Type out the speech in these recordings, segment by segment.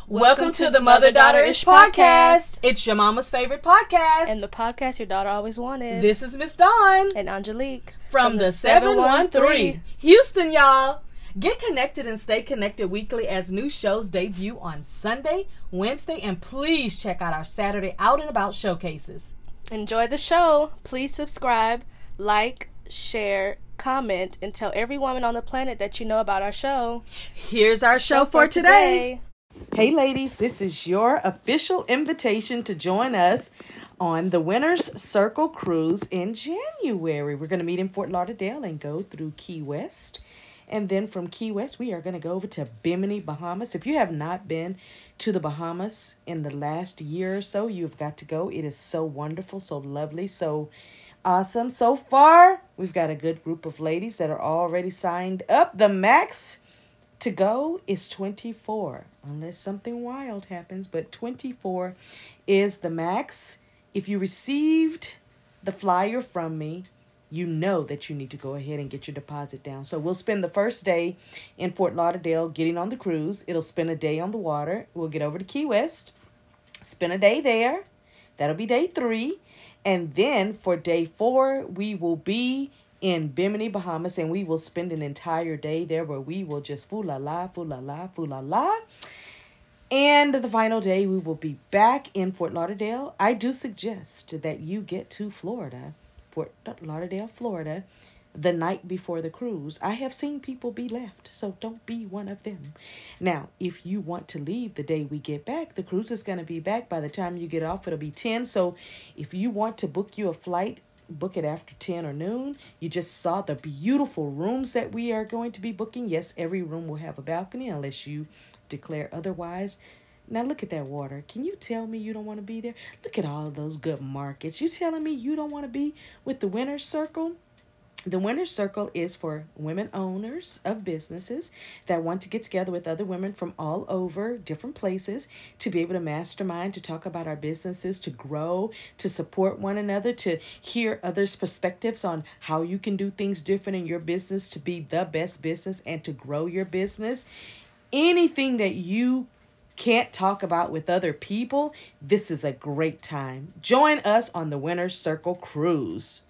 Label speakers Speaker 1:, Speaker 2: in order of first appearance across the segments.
Speaker 1: Welcome to the Mother-Daughter-ish podcast. It's your mama's favorite podcast.
Speaker 2: And the podcast your daughter always wanted.
Speaker 1: This is Miss Dawn.
Speaker 2: And Angelique.
Speaker 1: From the 713. Houston, y'all. Get connected and stay connected weekly as new shows debut on Sunday, Wednesday, and please check out our Saturday Out and About showcases.
Speaker 2: Enjoy the show. Please subscribe, like, share, comment, and tell every woman on the planet that you know about our show.
Speaker 1: Here's our show for today. Hey ladies, this is your official invitation to join us on the Winner's Circle Cruise in January. We're going to meet in Fort Lauderdale and go through Key West. And then from Key West, we are going to go over to Bimini, Bahamas. If you have not been to the Bahamas in the last year or so, you've got to go. It is so wonderful, so lovely, so awesome. So far, we've got a good group of ladies that are already signed up. The max to go is 24, unless something wild happens, but 24 is the max. If you received the flyer from me, you know that you need to go ahead and get your deposit down. So we'll spend the first day in Fort Lauderdale getting on the cruise. It'll spend a day on the water. We'll get over to Key West, spend a day there. That'll be day 3. And then for day 4, we will be in Bimini, Bahamas, and we will spend an entire day there where we will just foo-la-la, foo-la-la, foo-la-la. And the final day, we will be back in Fort Lauderdale. I do suggest that you get to Florida, Fort Lauderdale, Florida, the night before the cruise. I have seen people be left, so don't be one of them. Now, if you want to leave the day we get back, the cruise is going to be back. By the time you get off, it'll be 10. So if you want to book you a flight, book it after 10 or noon. You just saw the beautiful rooms that we are going to be booking. Yes, every room will have a balcony unless you declare otherwise. Now look at that water. Can you tell me you don't want to be there? Look at all those good markets. You telling me you don't want to be with the Winner's Circle? The Winner's Circle is for women owners of businesses that want to get together with other women from all over different places to be able to mastermind, to talk about our businesses, to grow, to support one another, to hear others' perspectives on how you can do things different in your business to be the best business and to grow your business. Anything that you can't talk about with other people, this is a great time. Join us on the Winner's Circle Cruise.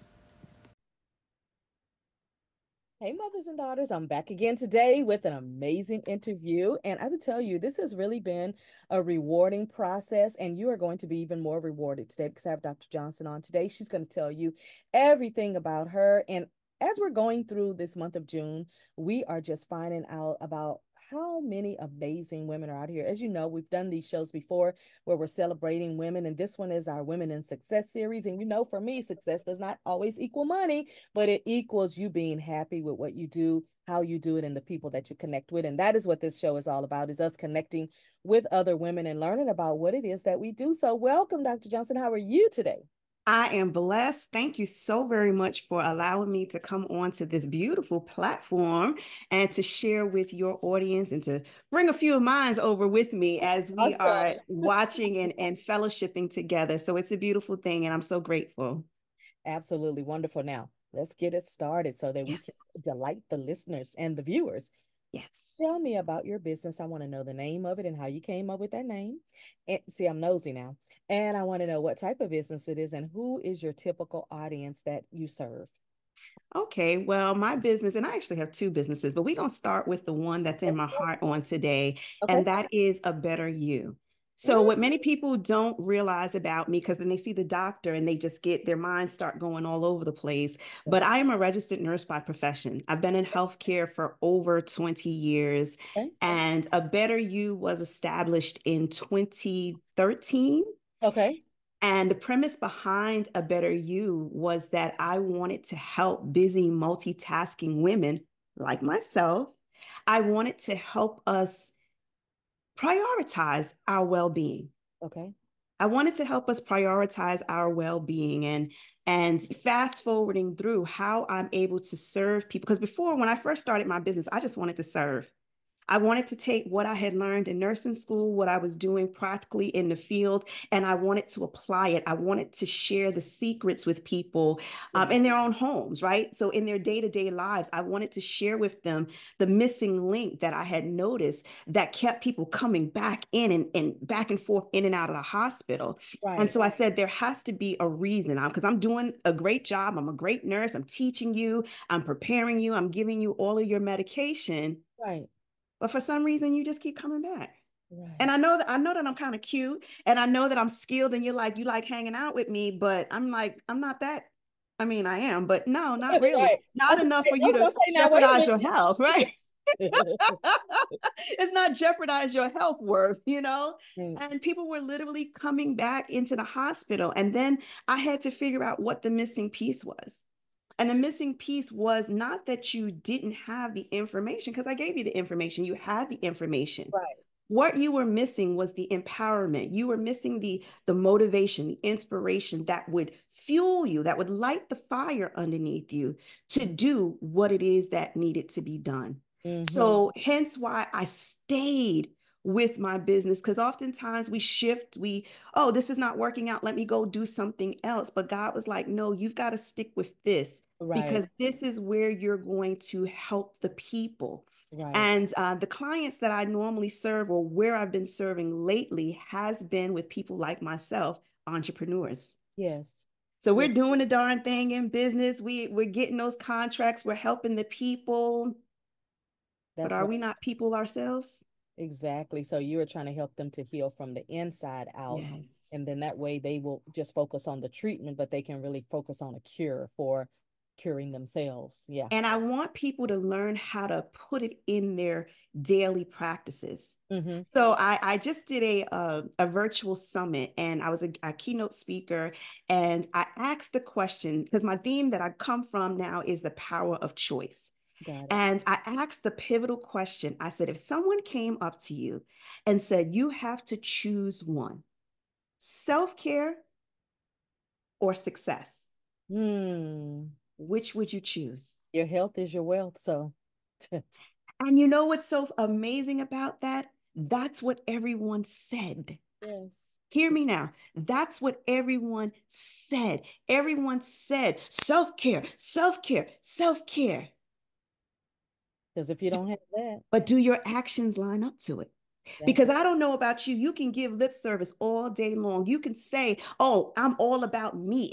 Speaker 1: Hey, mothers and daughters, I'm back again today with an amazing interview. And I will tell you, this has really been a rewarding process, and you are going to be even more rewarded today because I have Dr. Johnson on today. She's going to tell you everything about her. And as we're going through this month of June, we are just finding out about how many amazing women are out here. As you know, we've done these shows before where we're celebrating women, and this one is our Women in Success series. And you know, for me, success does not always equal money, but it equals you being happy with what you do, how you do it, and the people that you connect with. And that is what this show is all about, is us connecting with other women and learning about what it is that we do. So welcome, Dr. Johnson. How are you today?
Speaker 3: I am blessed. Thank you so very much for allowing me to come on to this beautiful platform and to share with your audience and to bring a few of mine over with me as we are watching and fellowshipping together. So it's a beautiful thing, and I'm so grateful.
Speaker 1: Absolutely wonderful. Now, let's get it started so that we can delight the listeners and the viewers.
Speaker 3: Yes.
Speaker 1: Tell me about your business. I want to know the name of it and how you came up with that name. And see, I'm nosy now. And I want to know what type of business it is and who is your typical audience that you serve.
Speaker 3: Okay, well, my business, and I actually have 2 businesses, but we're going to start with the one that's in my heart on today, and that is A Better You. So what many people don't realize about me, because then they see the doctor and they just get their minds start going all over the place. But I am a registered nurse by profession. I've been in healthcare for over 20 years. And A Better You was established in 2013.
Speaker 1: Okay.
Speaker 3: And the premise behind A Better You was that I wanted to help busy multitasking women like myself. I wanted to help us prioritize our well-being.
Speaker 1: Okay.
Speaker 3: I wanted to help us prioritize our well-being and fast forwarding through how I'm able to serve people. Because before, when I first started my business, I just wanted to serve. I wanted to take what I had learned in nursing school, what I was doing practically in the field, and I wanted to apply it. I wanted to share the secrets with people in their own homes, right? So in their day-to-day lives, I wanted to share with them the missing link that I had noticed that kept people coming back in and back and forth in and out of the hospital. And
Speaker 1: Right.
Speaker 3: so I said, there has to be a reason because I'm doing a great job. I'm a great nurse. I'm teaching you. I'm preparing you. I'm giving you all of your medication.
Speaker 1: Right.
Speaker 3: But for some reason, you just keep coming back. And
Speaker 1: Right.
Speaker 3: I know that I'm kind of cute and I know that I'm skilled and you like hanging out with me, but I'm like, I'm not that. I mean, I am, but no, not really.
Speaker 1: Right.
Speaker 3: Not enough for
Speaker 1: I
Speaker 3: you
Speaker 1: was
Speaker 3: to
Speaker 1: gonna say now, wait
Speaker 3: jeopardize your
Speaker 1: a
Speaker 3: health, right?
Speaker 1: minute.
Speaker 3: It's not jeopardize your health worth, you know?
Speaker 1: Right.
Speaker 3: And people were literally coming back into the hospital. And then I had to figure out what the missing piece was. And the missing piece was not that you didn't have the information, because I gave you the information, you had the information.
Speaker 1: Right.
Speaker 3: What you were missing was the empowerment. You were missing the motivation, the inspiration that would fuel you, that would light the fire underneath you to do what it is that needed to be done.
Speaker 1: Mm-hmm.
Speaker 3: So hence why I stayed with my business, because oftentimes we shift, oh, this is not working out, let me go do something else. But God was like, no, you've got to stick with this,
Speaker 1: Right.
Speaker 3: because this is where you're going to help the people.
Speaker 1: Right.
Speaker 3: And the clients that I normally serve, or where I've been serving lately, has been with people like myself, entrepreneurs.
Speaker 1: Yes.
Speaker 3: So
Speaker 1: Yeah.
Speaker 3: we're doing the darn thing in business. We're getting those contracts. We're helping the people. But
Speaker 1: That's
Speaker 3: are
Speaker 1: right.
Speaker 3: we not people ourselves?
Speaker 1: Exactly. So you are trying to help them to heal from the inside out.
Speaker 3: Yes.
Speaker 1: And then that way they will just focus on the treatment, but they can really focus on a cure for curing themselves. Yeah.
Speaker 3: And I want people to learn how to put it in their daily practices.
Speaker 1: Mm-hmm.
Speaker 3: So I just did a virtual summit, and I was a keynote speaker, and I asked the question, because my theme that I come from now is the power of choice.
Speaker 1: Got it.
Speaker 3: And I asked the pivotal question. I said, if someone came up to you and said, you have to choose one, self-care or success,
Speaker 1: Hmm.
Speaker 3: which would you choose?
Speaker 1: Your health is your wealth. So,
Speaker 3: And you know what's so amazing about that? That's what everyone said.
Speaker 1: yes.
Speaker 3: Hear me now. That's what everyone said. Everyone said self care, self care, self care.
Speaker 1: Because if you don't have that,
Speaker 3: But do your actions line up to it?
Speaker 1: that's
Speaker 3: Because I don't know about you, you can give lip service all day long. You can say, "Oh, I'm all about me."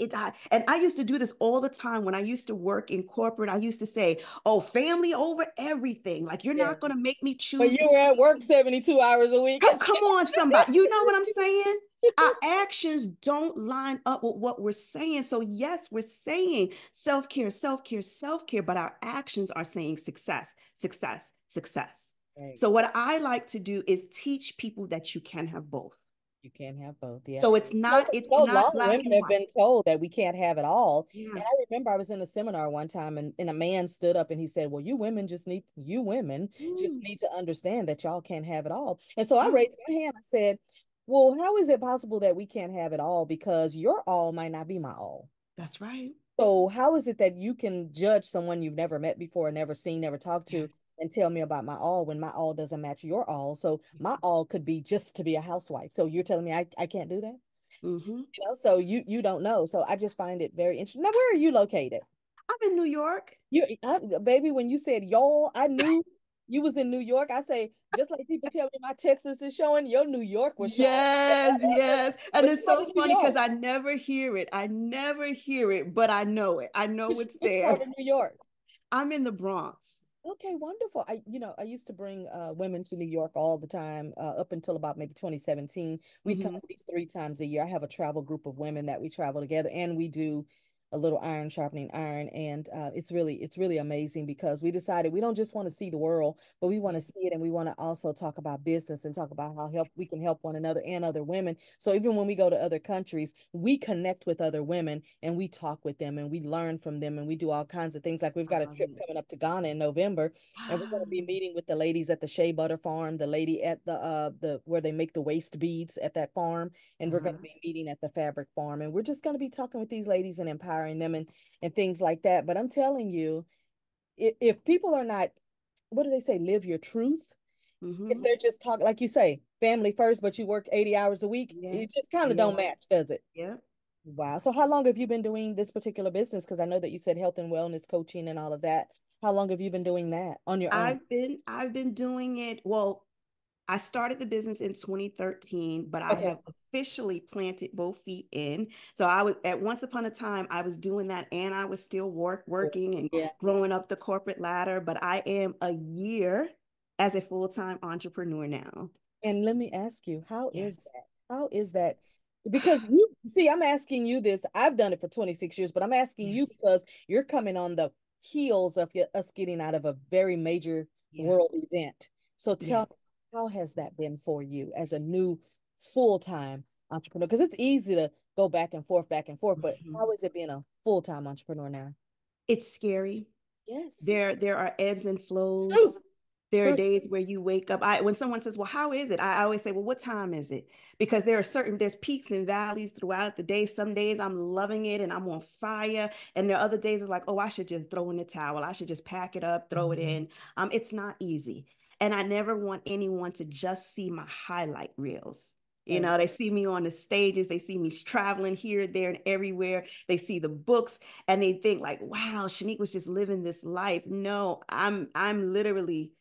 Speaker 3: And I used to do this all the time when I used to work in corporate. I used to say, "Oh, family over everything. Like you're
Speaker 1: yeah.
Speaker 3: not going to make me
Speaker 1: But
Speaker 3: choose
Speaker 1: you were at
Speaker 3: between."
Speaker 1: work 72 hours a week.
Speaker 3: Come on, somebody. You know what I'm saying? Our actions don't line up with what we're saying. So, yes, we're saying self care, self care, self care, but our actions are saying success, success, success.
Speaker 1: Right.
Speaker 3: So, what I like to do is teach people that you can have both.
Speaker 1: You can't have both. Yeah.
Speaker 3: So it's
Speaker 1: So
Speaker 3: not
Speaker 1: for
Speaker 3: it's
Speaker 1: so
Speaker 3: not
Speaker 1: long,
Speaker 3: black
Speaker 1: women
Speaker 3: and
Speaker 1: have
Speaker 3: white.
Speaker 1: been told that we can't have it all.
Speaker 3: Yeah.
Speaker 1: And I remember I was in a seminar one time and a man stood up and he said, well, you women just
Speaker 3: Mm.
Speaker 1: need to understand that y'all can't have it all. And so I
Speaker 3: Oh,
Speaker 1: raised my hand. I said, well, how is it possible that we can't have it all? Because your all might not be my all.
Speaker 3: that's right.
Speaker 1: So how is it that you can judge someone you've never met before, never seen, never talked
Speaker 3: Yeah.
Speaker 1: to, and tell me about my all when my all doesn't match your all? So my all could be just to be a housewife. So you're telling me I can't do that?
Speaker 3: Mm-hmm.
Speaker 1: So you don't know. So I just find it very interesting. Now, where are you located?
Speaker 3: I'm in New York.
Speaker 1: Baby, when you said y'all, I knew you was in New York. I say, just like people tell me my Texas is showing, your New York was showing.
Speaker 3: Yes, yes. And
Speaker 1: Which
Speaker 3: it's
Speaker 1: part
Speaker 3: so
Speaker 1: of New
Speaker 3: funny because
Speaker 1: York?
Speaker 3: I never hear it. I never hear it, but I know it. I know it's
Speaker 1: Which part
Speaker 3: there.
Speaker 1: of New York?
Speaker 3: I'm in the Bronx.
Speaker 1: Okay, wonderful. I used to bring women to New York all the time up until about maybe 2017. We'd come
Speaker 3: Hmm.
Speaker 1: at least 3 times a year. I have a travel group of women that we travel together, and we do a little iron sharpening iron, and it's really amazing because we decided we don't just want to see the world, but we want to see it, and we want to also talk about business and talk about how we can help one another and other women. So even when we go to other countries, we connect with other women and we talk with them and we learn from them and we do all kinds of things. Like we've
Speaker 3: I
Speaker 1: got a
Speaker 3: love
Speaker 1: trip
Speaker 3: it.
Speaker 1: coming up to Ghana in November, and we're going to be meeting with the ladies at the Shea Butter Farm, the lady at the where they make the waist beads at that farm, and we're going to
Speaker 3: Uh-huh.
Speaker 1: be meeting at the fabric farm, and we're just going to be talking with these ladies and empowering them and things like that. But I'm telling you, if people are not, what do they say, live your truth? If
Speaker 3: Mm-hmm.
Speaker 1: they're just talking, like you say, family first, but you work 80 hours a week, it
Speaker 3: Yes.
Speaker 1: just kind of don't
Speaker 3: Yeah.
Speaker 1: match, does it?
Speaker 3: Yeah.
Speaker 1: Wow. So how long have you been doing this particular business? Because I know that you said health and wellness coaching and all of that. How long have you been doing that on your own?
Speaker 3: I've been doing it. Well, I started the business in 2013, but I
Speaker 1: Okay.
Speaker 3: have officially planted both feet in. So I was at once upon a time I was doing that and I was still working and
Speaker 1: Yeah.
Speaker 3: growing up the corporate ladder, but I am a year as a full-time entrepreneur now.
Speaker 1: And let me ask you, how is
Speaker 3: Yes.
Speaker 1: that? How is that? Because you see, I'm asking you this. I've done it for 26 years, but I'm asking you
Speaker 3: Yes.
Speaker 1: because you're coming on the heels of us getting out of a very major
Speaker 3: Yeah.
Speaker 1: world event. So tell
Speaker 3: Yes.
Speaker 1: me, how has that been for you as a new full-time entrepreneur? Because it's easy to go back and forth, but
Speaker 3: Mhm.
Speaker 1: how is it being a full-time entrepreneur now?
Speaker 3: It's scary.
Speaker 1: Yes.
Speaker 3: There are ebbs and
Speaker 1: True.
Speaker 3: flows. There are
Speaker 1: True.
Speaker 3: days where you wake up. When someone says, "Well, how is it?" I always say, "Well, what time is it?" Because there's peaks and valleys throughout the day. Some days I'm loving it and I'm on fire, and there are other days it's like, "Oh, I should just throw in the towel. I should just pack it up, throw it in." It's not easy, and I never want anyone to just see my highlight reels.
Speaker 1: Right.
Speaker 3: They see me on the stages, they see me traveling here, there, and everywhere. They see the books and they think like, wow, Shanique was just living this life. No, I'm literally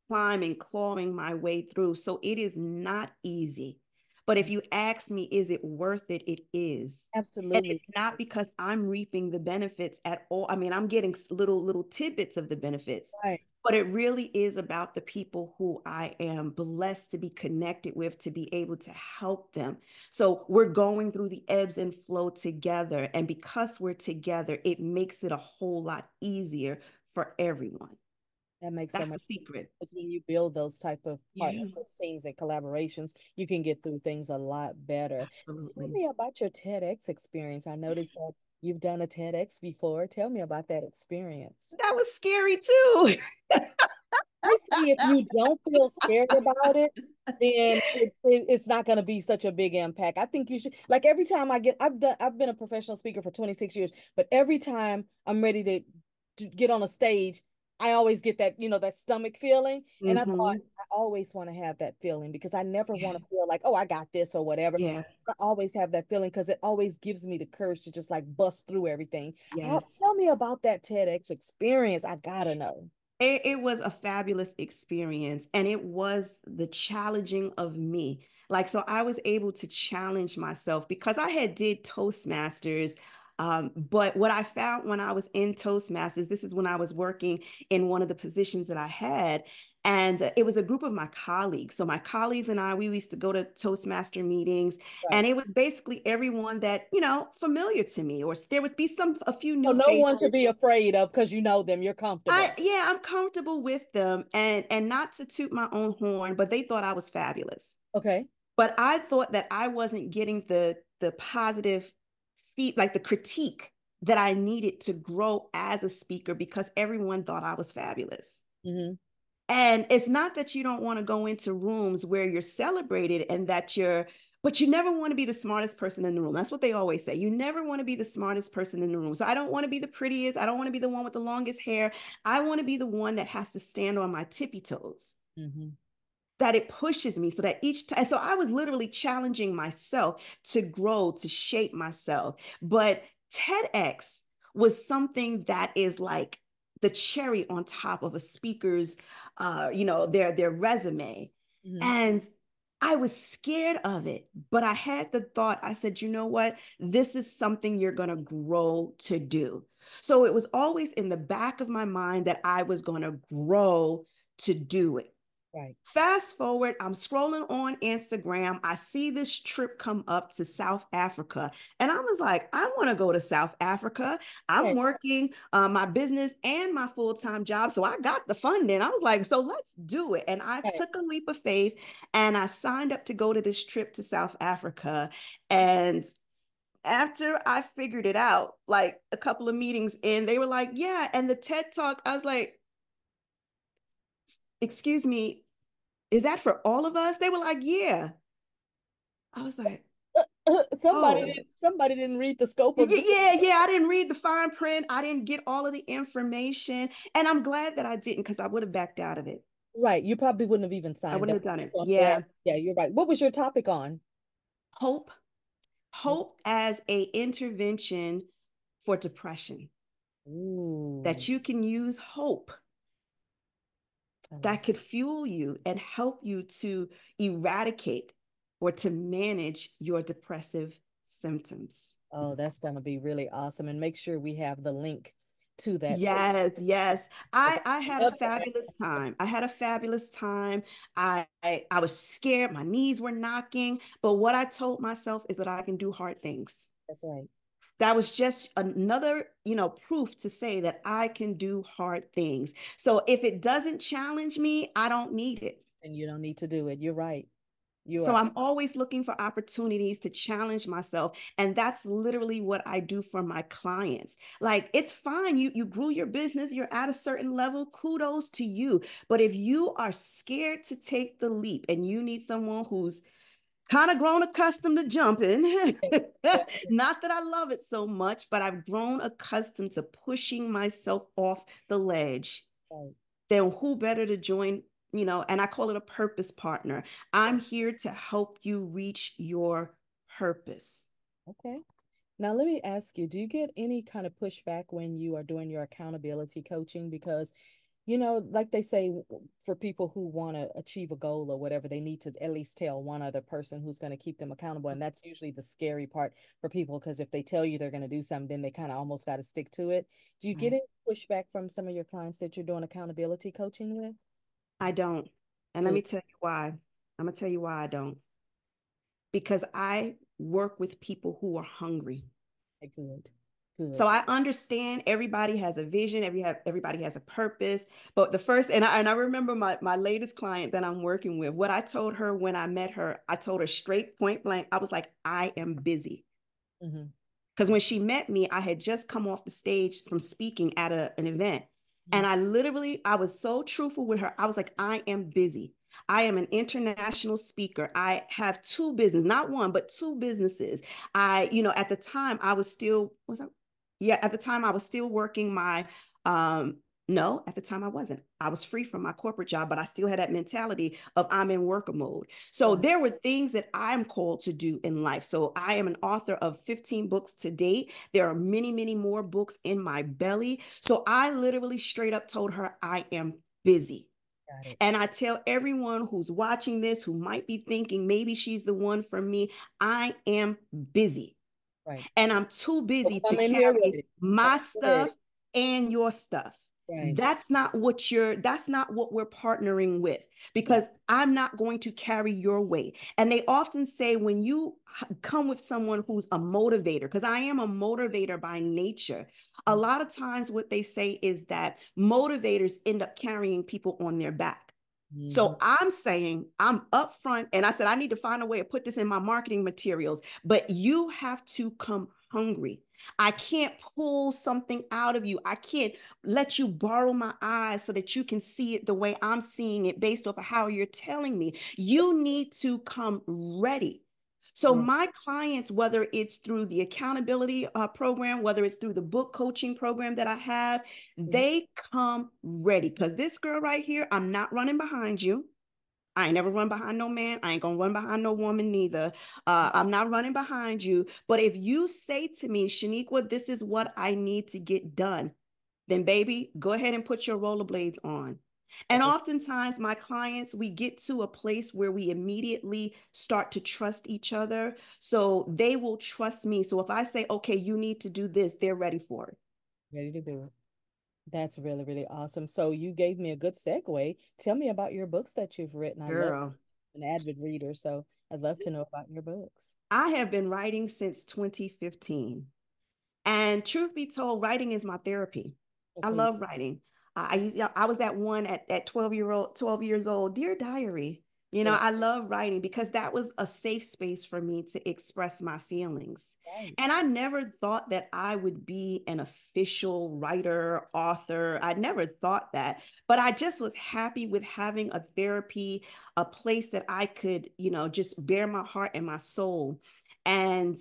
Speaker 3: climbing, clawing my way through. So it is not easy. But if you ask me, is it worth it? It is. And
Speaker 1: Absolutely.
Speaker 3: it's not because I'm reaping the benefits at all. I mean, I'm getting little tidbits of the benefits,
Speaker 1: Right.
Speaker 3: but it really is about the people who I am blessed to be connected with, to be able to help them. So we're going through the ebbs and flow together. And because we're together, it makes it a whole lot easier for everyone.
Speaker 1: That makes so
Speaker 3: That's
Speaker 1: much
Speaker 3: the
Speaker 1: sense.
Speaker 3: secret.
Speaker 1: Because when you build those type of
Speaker 3: Yeah,
Speaker 1: partnerships, teams, and collaborations, you can get through things a lot better. Tell
Speaker 3: absolutely.
Speaker 1: me about your TEDx experience. I noticed that you've done a TEDx before. Tell me about that experience.
Speaker 3: That was scary too.
Speaker 1: I see if you don't feel scared about it, then it's not going to be such a big impact. I think you should, like every time I've been a professional speaker for 26 years, but every time I'm ready to get on a stage, I always get that, that stomach feeling. And I thought,
Speaker 3: Hmm.
Speaker 1: I always want to have that feeling because I never want
Speaker 3: Yeah,
Speaker 1: to feel like, oh, I got this or whatever.
Speaker 3: yeah,
Speaker 1: I always have that feeling because it always gives me the courage to just like bust through everything.
Speaker 3: yes.
Speaker 1: Tell me about that TEDx experience. I gotta know.
Speaker 3: It was a fabulous experience, and it was the challenging of me. Like, so I was able to challenge myself because I had did Toastmasters. But what I found when I was in Toastmasters, this is when I was working in one of the positions that I had, and it was a group of my colleagues. So my colleagues and I, we used to go to Toastmaster meetings,
Speaker 1: Right.
Speaker 3: and it was basically everyone that, familiar to me, or there would be a few
Speaker 1: So
Speaker 3: new
Speaker 1: no one to
Speaker 3: faces.
Speaker 1: be afraid of because you know them, you're comfortable.
Speaker 3: I'm comfortable with them, and not to toot my own horn, but they thought I was fabulous.
Speaker 1: Okay.
Speaker 3: But I thought that I wasn't getting the positive feed, like the critique that I needed to grow as a speaker because everyone thought I was fabulous.
Speaker 1: Hmm.
Speaker 3: And it's not that you don't want to go into rooms where you're celebrated and but you never want to be the smartest person in the room. That's what they always say. You never want to be the smartest person in the room. So I don't want to be the prettiest. I don't want to be the one with the longest hair. I want to be the one that has to stand on my tippy toes,
Speaker 1: Hmm.
Speaker 3: that it pushes me so that each time, so I was literally challenging myself to grow, to shape myself. But TEDx was something that is like the cherry on top of a speaker's, their resume.
Speaker 1: Hmm.
Speaker 3: And I was scared of it, but I had the thought, I said, you know what? This is something you're going to grow to do. So it was always in the back of my mind that I was going to grow to do it.
Speaker 1: Right.
Speaker 3: Fast forward, I'm scrolling on Instagram. I see this trip come up to South Africa. And I was like, I want to go to South Africa. I'm
Speaker 1: Right.
Speaker 3: working my business and my full time job. So I got the funding. I was like, so let's do it. And I
Speaker 1: Right.
Speaker 3: took a leap of faith and I signed up to go to this trip to South Africa. And after I figured it out, like a couple of meetings in, they were like, yeah. And the TED Talk, I was like, excuse me, is that for all of us? They were like, yeah. I was like, oh,
Speaker 1: Somebody didn't read the scope of the.
Speaker 3: yeah, yeah. I didn't read the fine print. I didn't get all of the information. And I'm glad that I didn't because I would have backed out of it.
Speaker 1: Right. You probably wouldn't have even
Speaker 3: I
Speaker 1: signed
Speaker 3: wouldn't
Speaker 1: up
Speaker 3: have done it.
Speaker 1: on that.
Speaker 3: Yeah.
Speaker 1: Yeah, you're right. What was your topic on?
Speaker 3: Hope, hope as a intervention for depression,
Speaker 1: Ooh,
Speaker 3: that you can use hope
Speaker 1: I like
Speaker 3: that could fuel you and help you to eradicate or to manage your depressive symptoms.
Speaker 1: Oh, that's going to be really awesome. And make sure we have the link to that too.
Speaker 3: Yes, yes.
Speaker 1: 'Cause
Speaker 3: I
Speaker 1: I
Speaker 3: had a
Speaker 1: love to
Speaker 3: fabulous time. I had a fabulous time. I was scared. My knees were knocking. But what I told myself is that I can do hard things.
Speaker 1: That's right.
Speaker 3: That was just another, proof to say that I can do hard things. So if it doesn't challenge me, I don't need it.
Speaker 1: And you don't need to do it. You're right. You
Speaker 3: So
Speaker 1: are.
Speaker 3: I'm always looking for opportunities to challenge myself. And that's literally what I do for my clients. Like, it's fine. You grew your business, you're at a certain level. Kudos to you. But if you are scared to take the leap and you need someone who's kind of grown accustomed to jumping,
Speaker 1: Yeah,
Speaker 3: not that I love it so much, but I've grown accustomed to pushing myself off the ledge,
Speaker 1: right.
Speaker 3: then who better to join, and I call it a purpose partner. I'm here to help you reach your purpose.
Speaker 1: Okay. Now, let me ask you, do you get any kind of pushback when you are doing your accountability coaching? Because, like they say, for people who want to achieve a goal or whatever, they need to at least tell one other person who's going to keep them accountable. And that's usually the scary part for people, because if they tell you they're going to do something, then they kind of almost got to stick to it. Do you get
Speaker 3: Right.
Speaker 1: any pushback from some of your clients that you're doing accountability coaching with?
Speaker 3: I don't. And let
Speaker 1: Good,
Speaker 3: me tell you why. I'm going to tell you why I don't. Because I work with people who are hungry.
Speaker 1: good,
Speaker 3: So
Speaker 1: good.
Speaker 3: I understand everybody has a vision, everybody has a purpose. But the first, and I remember my latest client that I'm working with, what I told her when I met her, I told her straight point blank, I was like, I am busy.
Speaker 1: Hmm.
Speaker 3: Because when she met me, I had just come off the stage from speaking at an event. And I was so truthful with her. I was like, I am busy. I am an international speaker. I have two business, not one, but two businesses. At the time I was still, was I? Yeah, at the time I was still working my, no, at the time I wasn't. I was free from my corporate job, but I still had that mentality of I'm in worker mode. So
Speaker 1: Right.
Speaker 3: there were things that I'm called to do in life. So I am an author of 15 books to date. There are many, many more books in my belly. So I literally straight up told her I am busy.
Speaker 1: Got it.
Speaker 3: And I tell everyone who's watching this, who might be thinking maybe she's the one for me, I am busy.
Speaker 1: Right.
Speaker 3: And I'm too
Speaker 1: So
Speaker 3: busy to
Speaker 1: come in here
Speaker 3: carry
Speaker 1: ready. Come
Speaker 3: my
Speaker 1: in ready.
Speaker 3: stuff and your stuff.
Speaker 1: Right.
Speaker 3: That's not what we're partnering with,
Speaker 1: Right.
Speaker 3: because I'm not going to carry your weight. And they often say when you come with someone who's a motivator, because I am a motivator by nature, a lot of times what they say is that motivators end up carrying people on their back.
Speaker 1: Mm-hmm.
Speaker 3: So I'm saying I'm upfront, and I said I need to find a way to put this in my marketing materials, but you have to come hungry. I can't pull something out of you. I can't let you borrow my eyes so that you can see it the way I'm seeing it based off of how you're telling me. You need to come ready. So
Speaker 1: Right.
Speaker 3: my clients, whether it's through the accountability program, whether it's through the book coaching program that I have,
Speaker 1: Mhm.
Speaker 3: they come ready, because this girl right here, I'm not running behind you. I ain't never run behind no man. I ain't gonna run behind no woman neither. I'm not running behind you. But if you say to me, Sheniqua, this is what I need to get done, then baby, go ahead and put your rollerblades on. And
Speaker 1: Okay.
Speaker 3: oftentimes, my clients, we get to a place where we immediately start to trust each other. So they will trust me. So if I say, okay, you need to do this, they're ready for it.
Speaker 1: Ready to do it. That's really, really awesome. So you gave me a good segue. Tell me about your books that you've written. I love
Speaker 3: Girl,
Speaker 1: an avid reader, so I'd love to know about your books.
Speaker 3: I have been writing since 2015. And truth be told, writing is my therapy. I
Speaker 1: Okay.
Speaker 3: love writing. I was that one at 12 years old, Dear Diary.
Speaker 1: Yeah.
Speaker 3: I love writing because that was a safe space for me to express my feelings.
Speaker 1: Right.
Speaker 3: And I never thought that I would be an official writer, author. I never thought that, but I just was happy with having a therapy, a place that I could, just bare my heart and my soul. And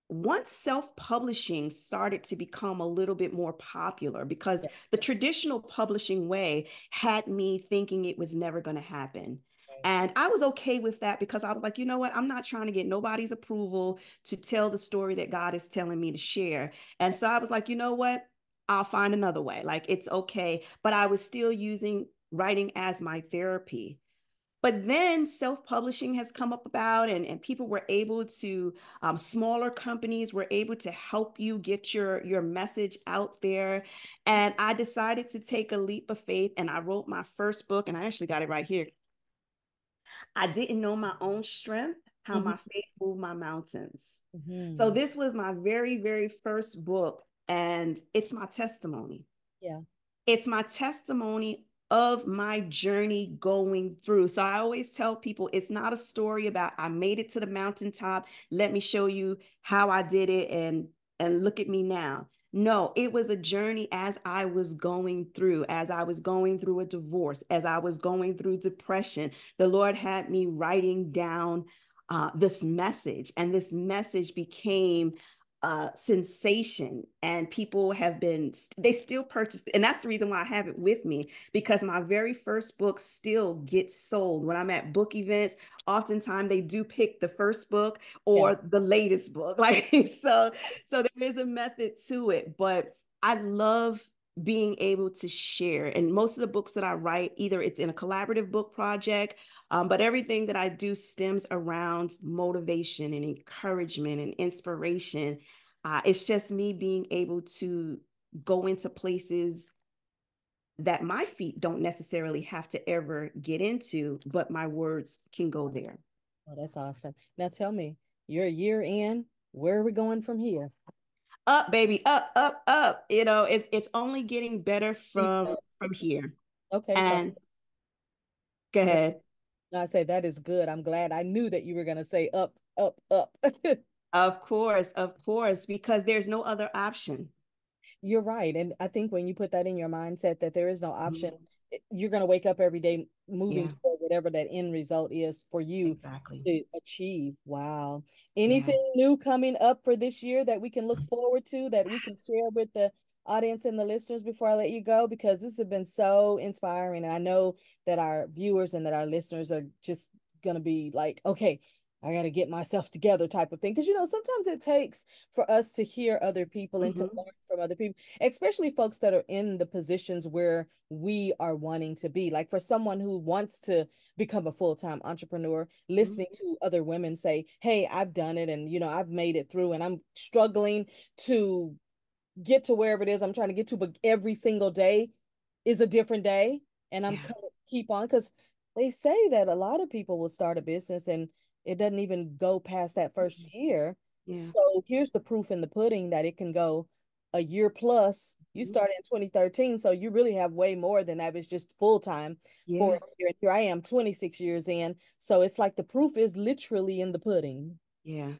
Speaker 3: once self-publishing started to become a little bit more popular, because the traditional publishing way had me thinking it was never going to happen. And I was okay with that because I was like, you know what? I'm not trying to get nobody's approval to tell the story that God is telling me to share. And so I was like, you know what? I'll find another way. Like, it's okay. But I was still using writing as my therapy. But then self-publishing has come up about, and people were able to, smaller companies were able to help you get your message out there. And I decided to take a leap of faith, and I wrote my first book, and I actually got it right here. I didn't know my own strength, how
Speaker 1: Mm-hmm.
Speaker 3: my faith moved my mountains. So
Speaker 1: Mm-hmm.
Speaker 3: this was my very, very first book, and it's my testimony.
Speaker 1: Yeah.
Speaker 3: It's my testimony of my journey going through. So I always tell people it's not a story about I made it to the mountaintop. Let me show you how I did it and look at me now. No, it was a journey as I was going through, as I was going through a divorce, as I was going through depression. The Lord had me writing down this message, and this message became sensation, and people have been, they still purchase it. And that's the reason why I have it with me, because my very first book still gets sold when I'm at book events. Oftentimes they do pick the first book
Speaker 1: Yeah.
Speaker 3: or the latest book. Like, so there is a method to it, but I love being able to share. And most of the books that I write, either it's in a collaborative book project, but everything that I do stems around motivation and encouragement and inspiration. It's just me being able to go into places that my feet don't necessarily have to ever get into, but my words can go there.
Speaker 1: Oh, that's awesome. Now tell me, you're a year in. Where are we going from here?
Speaker 3: Up, baby, up, up, up. You know, it's only getting better from here.
Speaker 1: Okay, so
Speaker 3: And go ahead.
Speaker 1: I say that is good. I'm glad. I knew that you were going to say up, up, up.
Speaker 3: Of course, because there's no other option.
Speaker 1: You're right. And I think when you put that in your mindset that there is no option,
Speaker 3: Mhm.
Speaker 1: you're going to wake up every day moving
Speaker 3: Yeah,
Speaker 1: toward whatever that end result is for you
Speaker 3: exactly.
Speaker 1: to achieve. Wow.
Speaker 3: Yeah.
Speaker 1: Anything new coming up for this year that we can look forward to, that we can share with the audience and the listeners before I let you go? Because this has been so inspiring. And I know that our viewers and that our listeners are just going to be like, okay, I got to get myself together type of thing. Because, sometimes it takes for us to hear other people and to
Speaker 3: Hmm.
Speaker 1: learn from other people, especially folks that are in the positions where we are wanting to be. Like for someone who wants to become a full-time entrepreneur, listening to other women say, hey, I've done it and, I've made it through and I'm struggling to get to wherever it is I'm trying to get to, but every single day is a different day. And I'm
Speaker 3: Yeah.
Speaker 1: gonna keep on because they say that a lot of people will start a business and it doesn't even go past that first year.
Speaker 3: Yeah.
Speaker 1: So here's the proof in the pudding that it can go a year plus. You
Speaker 3: Mhm.
Speaker 1: started in 2013, so you really have way more than that. It's just full time for
Speaker 3: Yeah.
Speaker 1: a year. And here I am, 26 years in. So it's like the proof is literally in the pudding.
Speaker 3: Yeah.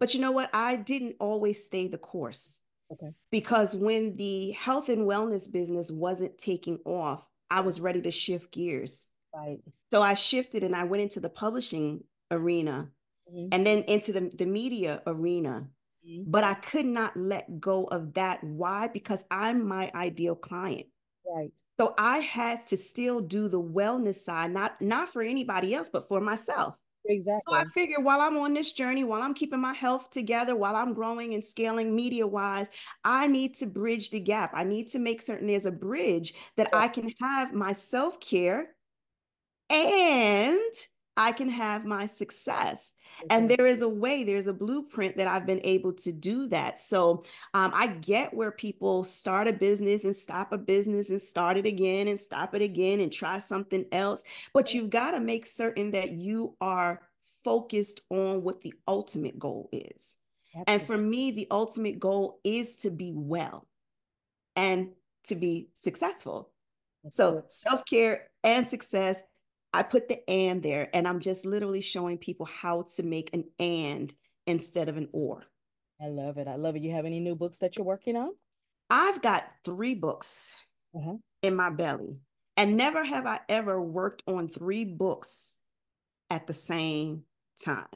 Speaker 3: But you know what? I didn't always stay the course,
Speaker 1: Okay.
Speaker 3: because when the health and wellness business wasn't taking off, I was ready to shift gears.
Speaker 1: Right.
Speaker 3: So I shifted and I went into the publishing arena
Speaker 1: Mhm.
Speaker 3: and then into the media arena.
Speaker 1: Mhm.
Speaker 3: But I could not let go of that. Why? Because I'm my ideal client.
Speaker 1: Right.
Speaker 3: So I had to still do the wellness side, not for anybody else, but for myself. So I
Speaker 1: Exactly.
Speaker 3: figure while I'm on this journey, while I'm keeping my health together, while I'm growing and scaling media wise, I need to bridge the gap. I need to make certain there's a bridge that
Speaker 1: Yeah,
Speaker 3: I can have my self care and I can have my success. And
Speaker 1: exactly.
Speaker 3: there is a way, there's a blueprint that I've been able to do that. So I get where people start a business and stop a business and start it again and stop it again and try something else. But you've got to make certain that you are focused on what the ultimate goal is. And
Speaker 1: Absolutely.
Speaker 3: for me, the ultimate goal is to be well and to be successful.
Speaker 1: That's good.
Speaker 3: So self-care and success, I put the and there, and I'm just literally showing people how to make an and instead of an or.
Speaker 1: I love it. I love it. You have any new books that you're working on?
Speaker 3: I've got 3 books
Speaker 1: Uh-huh.
Speaker 3: in my belly, and never have I ever worked on 3 books at the same time.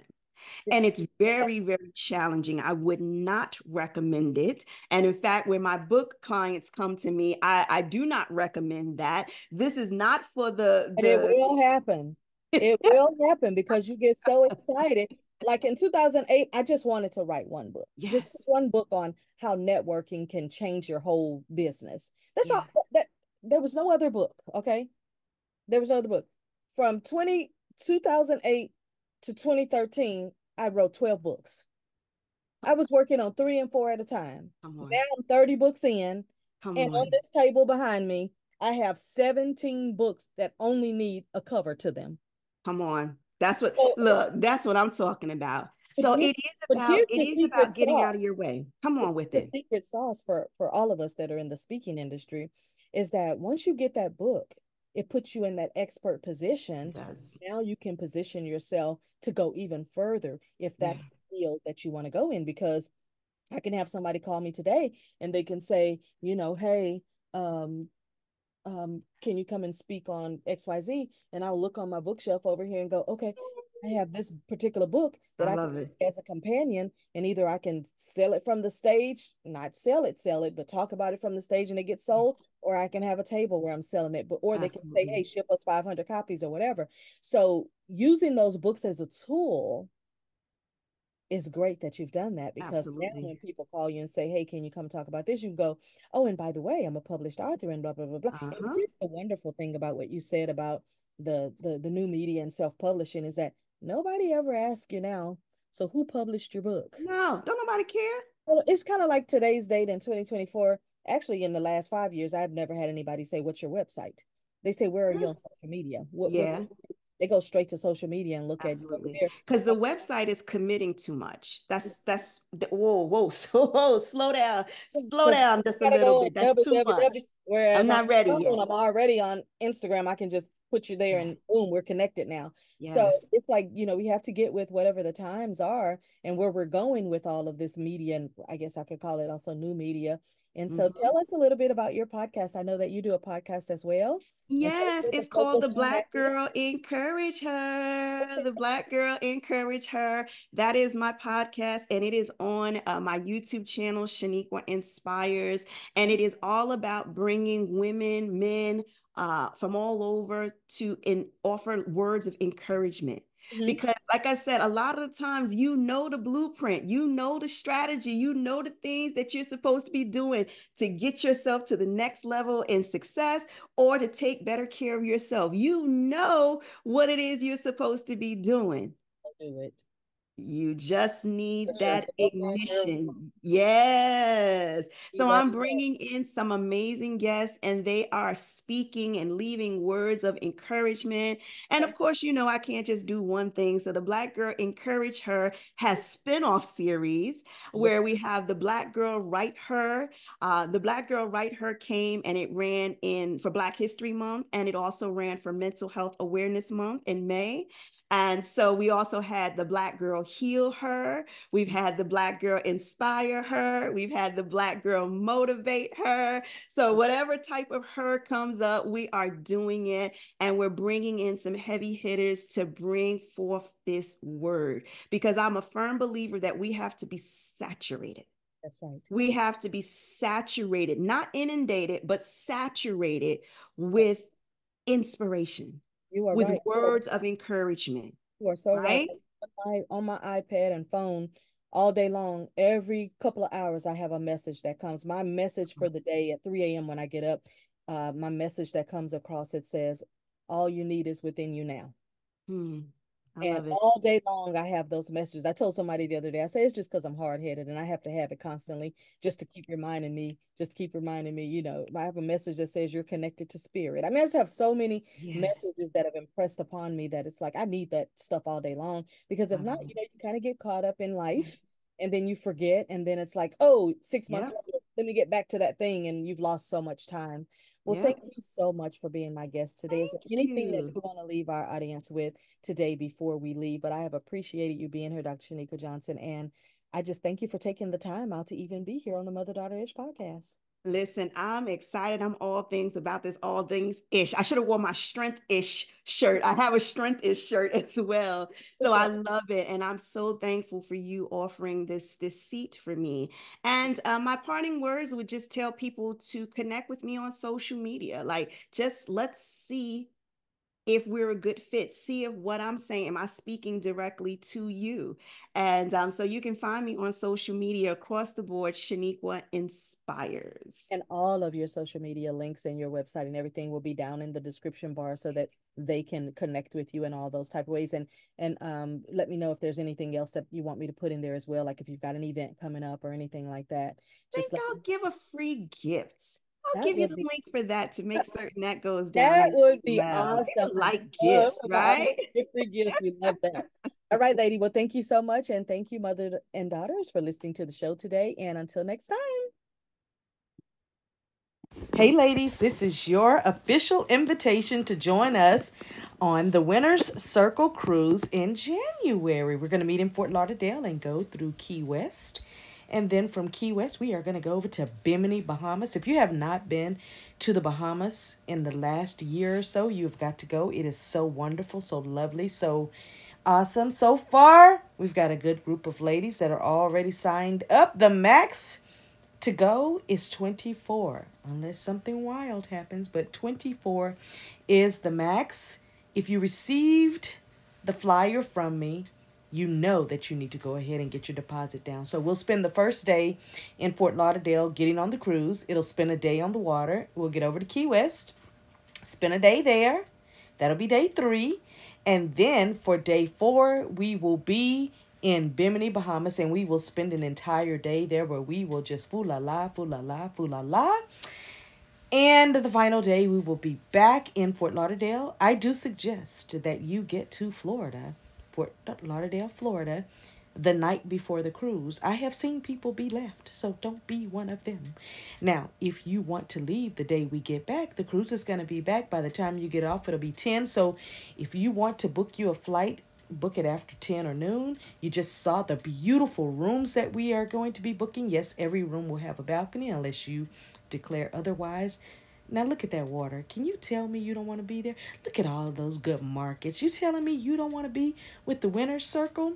Speaker 3: And it's very, very challenging. I would not recommend it. And in fact, when my book clients come to me, I do not recommend that. This is not for
Speaker 1: And it will happen. It will happen because you get so excited. Like in 2008, I just wanted to write one book. Just
Speaker 3: yes,
Speaker 1: one book on how networking can change your whole business. That's all
Speaker 3: yeah.
Speaker 1: that there was no other book, okay? There was no other book. From 2008 to 2013, I wrote 12 books. I was working on 3 and 4 at a time.
Speaker 3: Come
Speaker 1: Now
Speaker 3: on,
Speaker 1: I'm 30 books in,
Speaker 3: come
Speaker 1: and on
Speaker 3: on.
Speaker 1: this table behind me, I have 17 books that only need a cover to them.
Speaker 3: Come on. That's what,
Speaker 1: So,
Speaker 3: look, that's what I'm talking about.
Speaker 1: but
Speaker 3: So
Speaker 1: here, but here's
Speaker 3: it
Speaker 1: the
Speaker 3: is
Speaker 1: secret
Speaker 3: about getting out of
Speaker 1: sauce.
Speaker 3: your way. Come on with
Speaker 1: The
Speaker 3: it.
Speaker 1: secret sauce for all of us that are in the speaking industry is that once you get that book, it puts you in that expert
Speaker 3: It
Speaker 1: position.
Speaker 3: does.
Speaker 1: Now you can position yourself to go even further if
Speaker 3: Yeah.
Speaker 1: that's the field that you want to go in. Because I can have somebody call me today and they can say, hey, um, can you come and speak on XYZ? And I'll look on my bookshelf over here and go, okay, I have this particular book that
Speaker 3: I
Speaker 1: I can
Speaker 3: love it.
Speaker 1: as a companion, and either I can sell it from the stage, not sell it, but talk about it from the stage and it gets
Speaker 3: Yes,
Speaker 1: sold, or I can have a table where I'm selling it, but or they can say, hey,
Speaker 3: absolutely.
Speaker 1: ship us 500 copies or whatever. So using those books as a tool, it's great that you've done that because now
Speaker 3: Absolutely.
Speaker 1: when people call you and say, hey, can you come talk about this? You can go, oh, and by the way, I'm a published author and blah, blah, blah, blah. And
Speaker 3: Uh-huh.
Speaker 1: here's the wonderful thing about what you said about the new media and self-publishing is that nobody ever asks you now, so who published your book?
Speaker 3: No, don't nobody care.
Speaker 1: Well, it's kind of like today's date in 2024. Actually, in the last 5 years, I've never had anybody say, what's your website? They say, where are you on social media? What
Speaker 3: Yeah,
Speaker 1: they go straight to social media and look at you over
Speaker 3: absolutely.
Speaker 1: there.
Speaker 3: Because the website is committing too much. Whoa, whoa, so slow
Speaker 1: Because
Speaker 3: down just a
Speaker 1: gotta
Speaker 3: little
Speaker 1: go on
Speaker 3: bit. That's too
Speaker 1: www.
Speaker 3: much. I'm
Speaker 1: Whereas on
Speaker 3: not ready
Speaker 1: my phone,
Speaker 3: yet.
Speaker 1: I'm already on Instagram. I can just put you there
Speaker 3: Yeah.
Speaker 1: and boom, we're connected now. So
Speaker 3: Yes.
Speaker 1: it's like, we have to get with whatever the times are and where we're going with all of this media. And I guess I could call it also new media. And so
Speaker 3: Mhm.
Speaker 1: tell us a little bit about your podcast. I know that you do a podcast as well. And tell us
Speaker 3: Yes,
Speaker 1: what the
Speaker 3: it's called The
Speaker 1: focus on that
Speaker 3: Black
Speaker 1: is.
Speaker 3: Girl Encourage Her. The Black Girl Encourage Her. That is my podcast, and it is on my YouTube channel, Sheniqua Inspires. And it is all about bringing women, men from all over to offer words of encouragement.
Speaker 1: Mhm.
Speaker 3: Because, like I said, a lot of the times you know the blueprint, you know the strategy, you know the things that you're supposed to be doing to get yourself to the next level in success or to take better care of yourself. You know what it is you're supposed to be doing.
Speaker 1: I'll do it.
Speaker 3: You just need that
Speaker 1: Go find your
Speaker 3: ignition. Yes.
Speaker 1: you
Speaker 3: So
Speaker 1: right
Speaker 3: I'm
Speaker 1: there.
Speaker 3: bringing in some amazing guests, and they are speaking and leaving words of encouragement. And of course, I can't just do one thing. So the Black Girl Encourage Her has spin-off series where we have the Black Girl Write Her. The Black Girl Write Her came and it ran in for Black History Month, and it also ran for Mental Health Awareness Month in May. And so we also had the Black Girl Heal Her. We've had the Black Girl Inspire Her. We've had the Black Girl Motivate Her. So whatever type of her comes up, we are doing it. And we're bringing in some heavy hitters to bring forth this word because I'm a firm believer that we have to be saturated.
Speaker 1: That's right.
Speaker 3: We have to be saturated, not inundated, but saturated with inspiration,
Speaker 1: You are
Speaker 3: with
Speaker 1: right.
Speaker 3: words of encouragement,
Speaker 1: You are so right.
Speaker 3: right?
Speaker 1: On my iPad and phone all day long, every couple of hours, I have a message that comes. My message for the day at 3 a.m. when I get up, my message that comes across, it says, all you need is within you now.
Speaker 3: Hmm. I
Speaker 1: And
Speaker 3: love it.
Speaker 1: all day long, I have those messages. I told somebody the other day, I say it's just because I'm hard headed and I have to have it constantly just to keep reminding me, I have a message that says you're connected to spirit. I mean, I just have so many
Speaker 3: Yes,
Speaker 1: messages that have impressed upon me that it's like I need that stuff all day long because if
Speaker 3: I
Speaker 1: not,
Speaker 3: love it.
Speaker 1: you kind of get caught up in
Speaker 3: Yeah.
Speaker 1: life and then you forget. And then it's like, oh, 6 months
Speaker 3: Yep.
Speaker 1: later, let me get back to that thing. And you've lost so much time. Well, thank
Speaker 3: Yep.
Speaker 1: you so much for being my guest today. Is there
Speaker 3: Thank
Speaker 1: anything that
Speaker 3: you.
Speaker 1: you want to leave our audience with today before we leave? But I have appreciated you being here, Dr. Sheniqua Johnson. And I just thank you for taking the time out to even be here on the Mother Daughter Ish podcast.
Speaker 3: Listen, I'm excited. I'm all things about this, all things ish. I should have worn my strength ish shirt. I have a strength ish shirt as well. So I love it. And I'm so thankful for you offering this seat for me. And my parting words would just tell people to connect with me on social media. Like, just let's see if we're a good fit. See if what I'm saying, am I speaking directly to you? And so you can find me on social media across the board, Sheniqua Inspires.
Speaker 1: And all of your social media links and your website and everything will be down in the description bar so that they can connect with you in all those type of ways. And let me know if there's anything else that you want me to put in there as well, like if you've got an event coming up or anything like that.
Speaker 3: Think
Speaker 1: Just let
Speaker 3: I'll give a free gift. I'll
Speaker 1: that
Speaker 3: give you
Speaker 1: would
Speaker 3: the
Speaker 1: be
Speaker 3: link for that to make certain that goes down
Speaker 1: that
Speaker 3: as
Speaker 1: would be
Speaker 3: well.
Speaker 1: awesome.
Speaker 3: People like
Speaker 1: I love
Speaker 3: gifts,
Speaker 1: all
Speaker 3: right?
Speaker 1: the free gifts. We love that. All right, lady. Well, thank you so much, and thank you, mother and daughters, for listening to the show today. And until next time. Hey, ladies, this is your official invitation to join us on the Winner's Circle Cruise in January. We're going to meet in Fort Lauderdale and go through Key West. And then from Key West, we are going to go over to Bimini, Bahamas. If you have not been to the Bahamas in the last year or so, you've got to go. It is so wonderful, so lovely, so awesome. So far, we've got a good group of ladies that are already signed up. The max to go is 24, unless something wild happens, but 24 is the max. If you received the flyer from me, you know that you need to go ahead and get your deposit down. So we'll spend the first day in Fort Lauderdale getting on the cruise. It'll spend a day on the water. We'll get over to Key West, spend a day there. That'll be day 3. And then for day 4, we will be in Bimini, Bahamas, and we will spend an entire day there where we will just foo-la-la, foo-la-la, foo-la-la. And the final day, we will be back in Fort Lauderdale. I do suggest that you get to Florida, Fort Lauderdale, Florida, the night before the cruise. I have seen people be left, so don't be one of them. Now, if you want to leave the day we get back, the cruise is going to be back. By the time you get off, it'll be 10. So if you want to book you a flight, book it after 10 or noon. You just saw the beautiful rooms that we are going to be booking. Yes, every room will have a balcony unless you declare otherwise. Now look at that water. Can you tell me you don't want to be there? Look at all those good markets. You telling me you don't want to be with the Winner's Circle?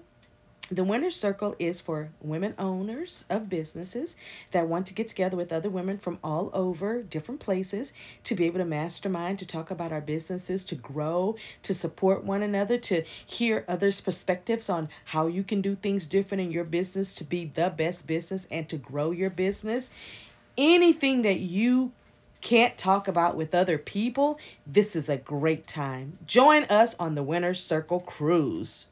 Speaker 1: The Winner's Circle is for women owners of businesses that want to get together with other women from all over different places to be able to mastermind, to talk about our businesses, to grow, to support one another, to hear others' perspectives on how you can do things different in your business to be the best business and to grow your business. Anything that you can't talk about with other people, this is a great time. Join us on the Winner's Circle Cruise.